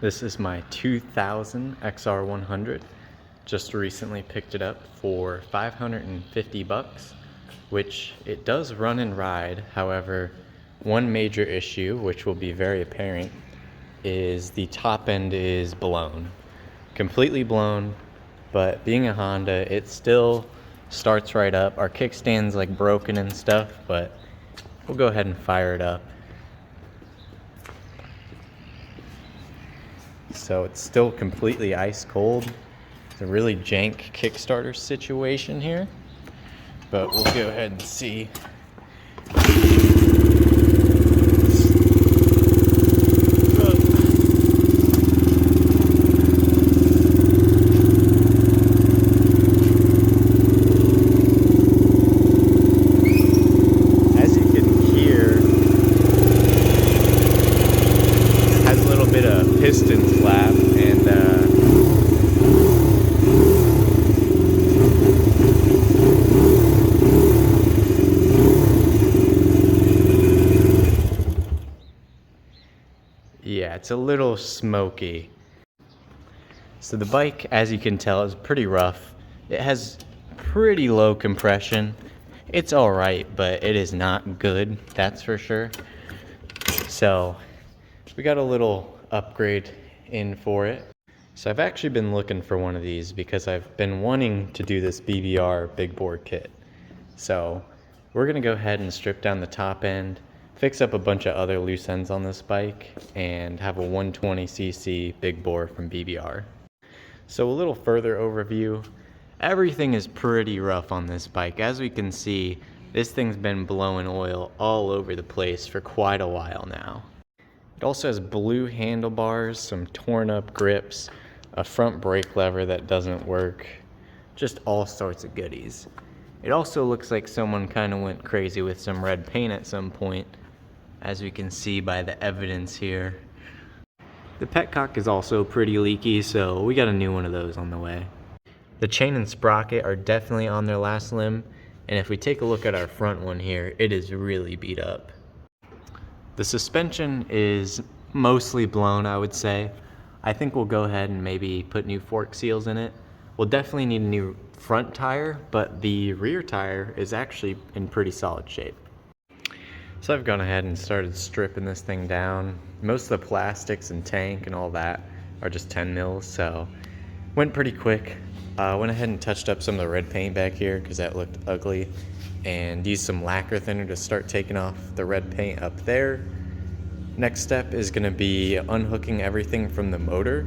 This is my 2000 XR100. Just recently picked it up for 550 bucks, which it does run and ride. However, one major issue, which will be very apparent, is the top end is blown. Completely blown, but being a Honda, it still starts right up. Our kickstand's like broken and stuff, but we'll go ahead and fire it up. So it's still completely ice cold. It's a really jank Kickstarter situation here, but we'll go ahead and see. As you can hear, it has a little bit of piston flap, and yeah, it's a little smoky. So the bike, as you can tell, is pretty rough. It has pretty low compression. It's all right, but it is not good, that's for sure. So we got a little upgrade in for it. So I've actually been looking for one of these because I've been wanting to do this BBR big bore kit. So we're gonna go ahead and strip down the top end, fix up a bunch of other loose ends on this bike, and have a 120cc big bore from BBR. So a little further overview. Everything is pretty rough on this bike. As we can see, this thing's been blowing oil all over the place for quite a while now. It also has blue handlebars, some torn up grips, a front brake lever that doesn't work, just all sorts of goodies. It also looks like someone kind of went crazy with some red paint at some point, as we can see by the evidence here. The petcock is also pretty leaky, so we got a new one of those on the way. The chain and sprocket are definitely on their last limb, and if we take a look at our front one here, it is really beat up. The suspension is mostly blown, I would say. I think we'll go ahead and maybe put new fork seals in it. We'll definitely need a new front tire, but the rear tire is actually in pretty solid shape. So I've gone ahead and started stripping this thing down. Most of the plastics and tank and all that are just 10 mils, so went pretty quick. Went ahead and touched up some of the red paint back here because that looked ugly, and used some lacquer thinner to start taking off the red paint up there. Next step is going to be unhooking everything from the motor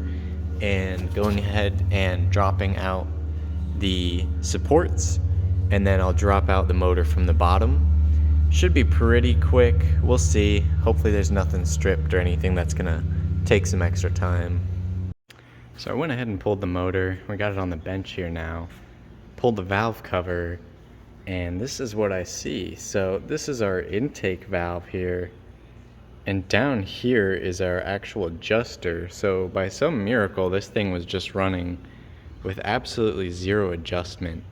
and going ahead and dropping out the supports, and then I'll drop out the motor from the bottom. Should be pretty quick. We'll see. Hopefully there's nothing stripped or anything that's going to take some extra time. So I went ahead and pulled the motor. We got it on the bench here now. Pulled the valve cover, and this is what I see. So this is our intake valve here, and down here is our actual adjuster. So by some miracle, this thing was just running with absolutely zero adjustment,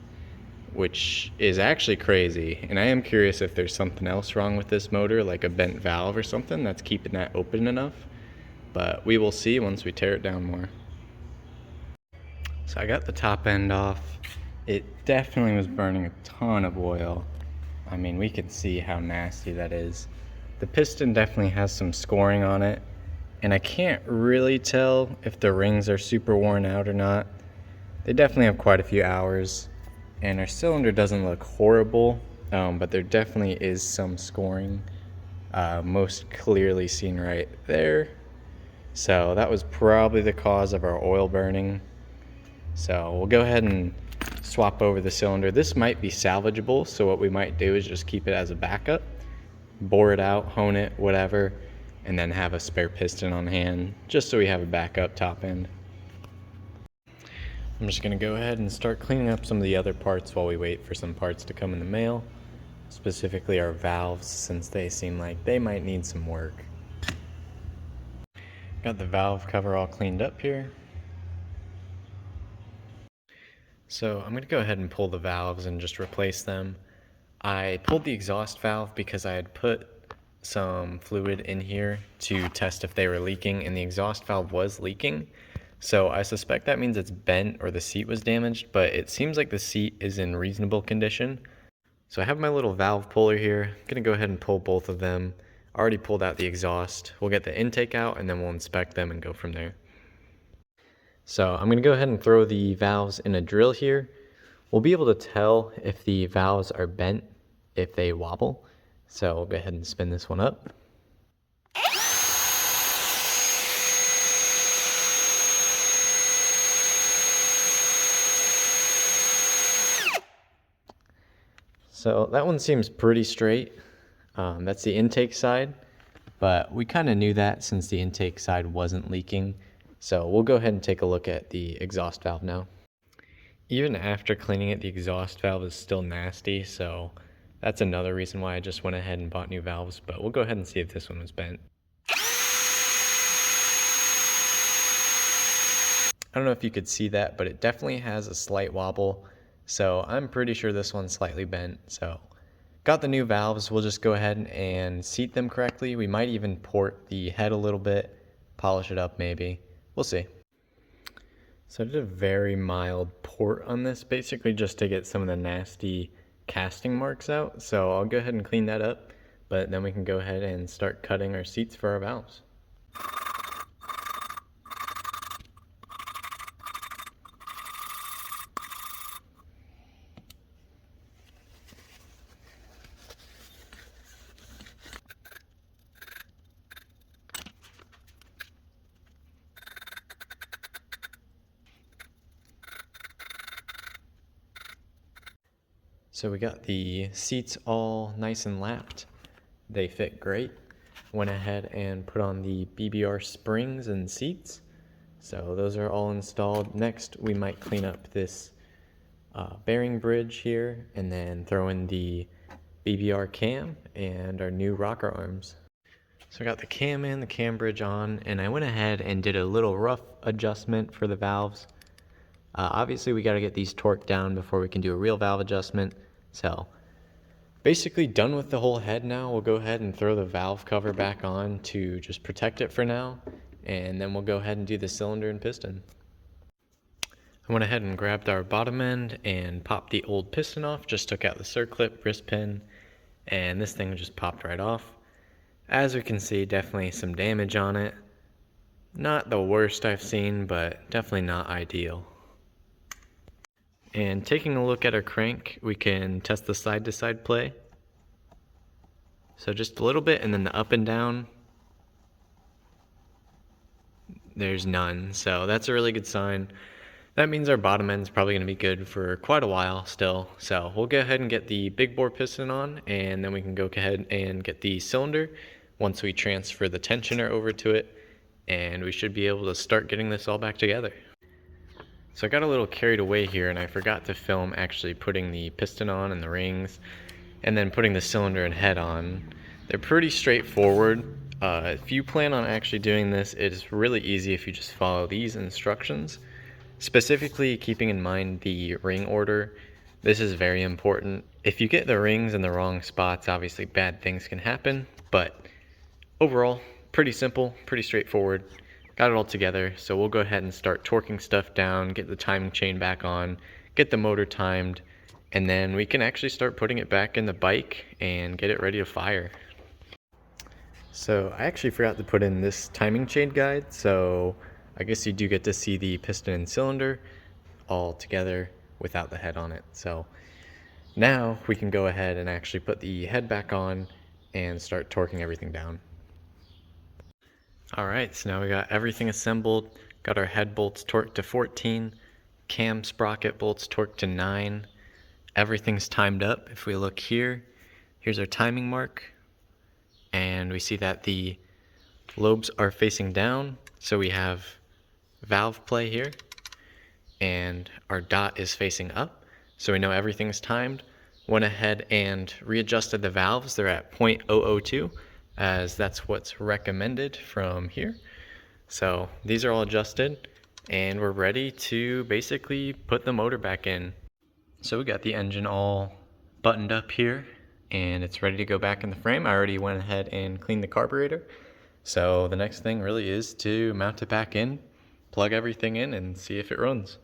which is actually crazy. And I am curious if there's something else wrong with this motor, like a bent valve or something that's keeping that open enough. But we will see once we tear it down more. So I got the top end off. It definitely was burning a ton of oil. I mean, we can see how nasty that is. The piston definitely has some scoring on it, and I can't really tell if the rings are super worn out or not. They definitely have quite a few hours, and our cylinder doesn't look horrible, but there definitely is some scoring, most clearly seen right there. So that was probably the cause of our oil burning. So we'll go ahead and swap over the cylinder. This might be salvageable, so what we might do is just keep it as a backup, bore it out, hone it, whatever, and then have a spare piston on hand, just so we have a backup top end. I'm just gonna go ahead and start cleaning up some of the other parts while we wait for some parts to come in the mail, specifically our valves, since they seem like they might need some work. Got the valve cover all cleaned up here. So I'm going to go ahead and pull the valves and just replace them. I pulled the exhaust valve because I had put some fluid in here to test if they were leaking, and the exhaust valve was leaking. So I suspect that means it's bent or the seat was damaged, but it seems like the seat is in reasonable condition. So I have my little valve puller here. I'm gonna go ahead and pull both of them. Already pulled out the exhaust. We'll get the intake out and then we'll inspect them and go from there. So I'm gonna go ahead and throw the valves in a drill here. We'll be able to tell if the valves are bent if they wobble. So we'll go ahead and spin this one up. So that one seems pretty straight. That's the intake side, but we kind of knew that since the intake side wasn't leaking. So we'll go ahead and take a look at the exhaust valve now. Even after cleaning it, the exhaust valve is still nasty, so that's another reason why I just went ahead and bought new valves, but we'll go ahead and see if this one was bent. I don't know if you could see that, but it definitely has a slight wobble, so I'm pretty sure this one's slightly bent. So got the new valves, we'll just go ahead and seat them correctly. We might even port the head a little bit, polish it up maybe. We'll see. So I did a very mild port on this, basically just to get some of the nasty casting marks out. So I'll go ahead and clean that up, but then we can go ahead and start cutting our seats for our valves. So we got the seats all nice and lapped. They fit great. Went ahead and put on the BBR springs and seats. So those are all installed. Next, we might clean up this bearing bridge here and then throw in the BBR cam and our new rocker arms. So I got the cam in, the cam bridge on, and I went ahead and did a little rough adjustment for the valves. Obviously, we got to get these torqued down before we can do a real valve adjustment. So basically done with the whole head now. We'll go ahead and throw the valve cover back on to just protect it for now. And then we'll go ahead and do the cylinder and piston. I went ahead and grabbed our bottom end and popped the old piston off. Just took out the circlip, wrist pin, and this thing just popped right off. As we can see, definitely some damage on it. Not the worst I've seen, but definitely not ideal. And taking a look at our crank, we can test the side-to-side play. So just a little bit, and then the up and down, there's none. So that's a really good sign. That means our bottom end's probably going to be good for quite a while still. So we'll go ahead and get the big bore piston on, and then we can go ahead and get the cylinder once we transfer the tensioner over to it, and we should be able to start getting this all back together. So I got a little carried away here and I forgot to film actually putting the piston on and the rings and then putting the cylinder and head on. They're pretty straightforward. If you plan on actually doing this, it is really easy if you just follow these instructions. Specifically keeping in mind the ring order. This is very important. If you get the rings in the wrong spots, obviously bad things can happen, but overall, pretty simple, pretty straightforward. Got it all together, so we'll go ahead and start torquing stuff down, get the timing chain back on, get the motor timed, and then we can actually start putting it back in the bike and get it ready to fire. So I actually forgot to put in this timing chain guide, so I guess you do get to see the piston and cylinder all together without the head on it. So now we can go ahead and actually put the head back on and start torquing everything down. Alright, so now we got everything assembled, got our head bolts torqued to 14, cam sprocket bolts torqued to 9, everything's timed up. If we look here, here's our timing mark, and we see that the lobes are facing down, so we have valve play here, and our dot is facing up, so we know everything's timed. Went ahead and readjusted the valves, they're at 0.002. As that's what's recommended from here. So these are all adjusted and we're ready to basically put the motor back in. So we got the engine all buttoned up here and it's ready to go back in the frame. I already went ahead and cleaned the carburetor. So the next thing really is to mount it back in, plug everything in, and see if it runs.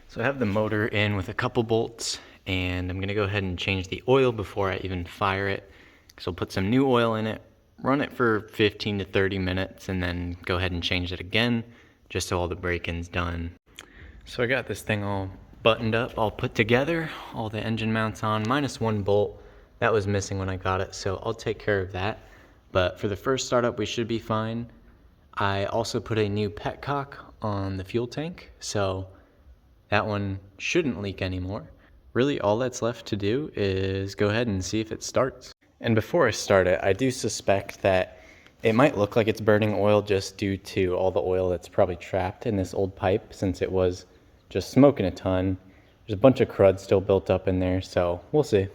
So I have the motor in with a couple bolts, and I'm gonna go ahead and change the oil before I even fire it. So I'll put some new oil in it, run it for 15 to 30 minutes, and then go ahead and change it again, just so all the break-in's done. So I got this thing all buttoned up, all put together, all the engine mounts on, minus one bolt. That was missing when I got it, so I'll take care of that. But for the first startup, we should be fine. I also put a new petcock on the fuel tank, so that one shouldn't leak anymore. Really, all that's left to do is go ahead and see if it starts. And before I start it, I do suspect that it might look like it's burning oil just due to all the oil that's probably trapped in this old pipe, since it was just smoking a ton. There's a bunch of crud still built up in there, so we'll see.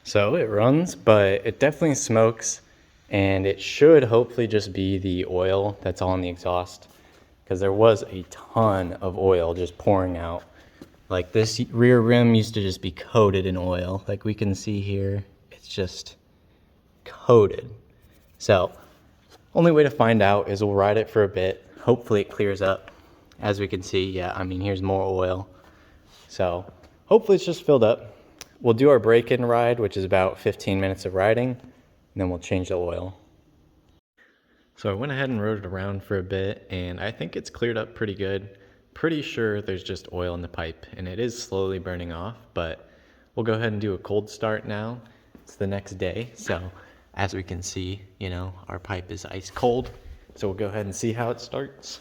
So it runs, but it definitely smokes, and it should hopefully just be the oil that's on the exhaust, because there was a ton of oil just pouring out. Like, this rear rim used to just be coated in oil. Like we can see here, it's just coated. So only way to find out is we'll ride it for a bit. Hopefully it clears up. As we can see, yeah, I mean, here's more oil. So hopefully it's just filled up. We'll do our break-in ride, which is about 15 minutes of riding, and then we'll change the oil. So I went ahead and rode it around for a bit, and I think it's cleared up pretty good. Pretty sure there's just oil in the pipe, and it is slowly burning off, but we'll go ahead and do a cold start now. It's the next day, so as we can see, you know, our pipe is ice cold. So we'll go ahead and see how it starts.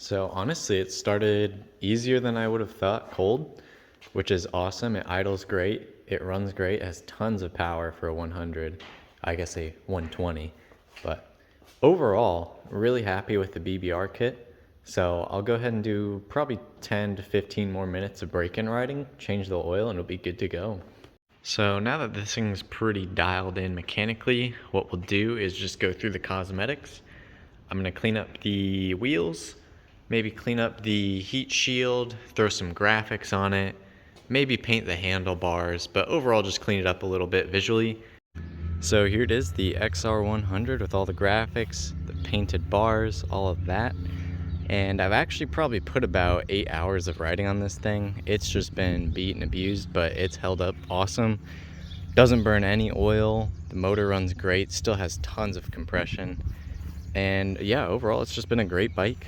So honestly, it started easier than I would have thought cold, which is awesome. It idles great, it runs great, it has tons of power for a 100, I guess a 120. But overall, really happy with the BBR kit. So I'll go ahead and do probably 10 to 15 more minutes of break-in riding, change the oil, and it'll be good to go. So now that this thing's pretty dialed in mechanically, what we'll do is just go through the cosmetics. I'm gonna clean up the wheels, maybe clean up the heat shield, throw some graphics on it, maybe paint the handlebars, but overall just clean it up a little bit visually. So here it is, the XR100 with all the graphics, the painted bars, all of that. And I've actually probably put about 8 hours of riding on this thing. It's just been beat and abused, but it's held up awesome. Doesn't burn any oil, the motor runs great, still has tons of compression. And yeah, overall it's just been a great bike.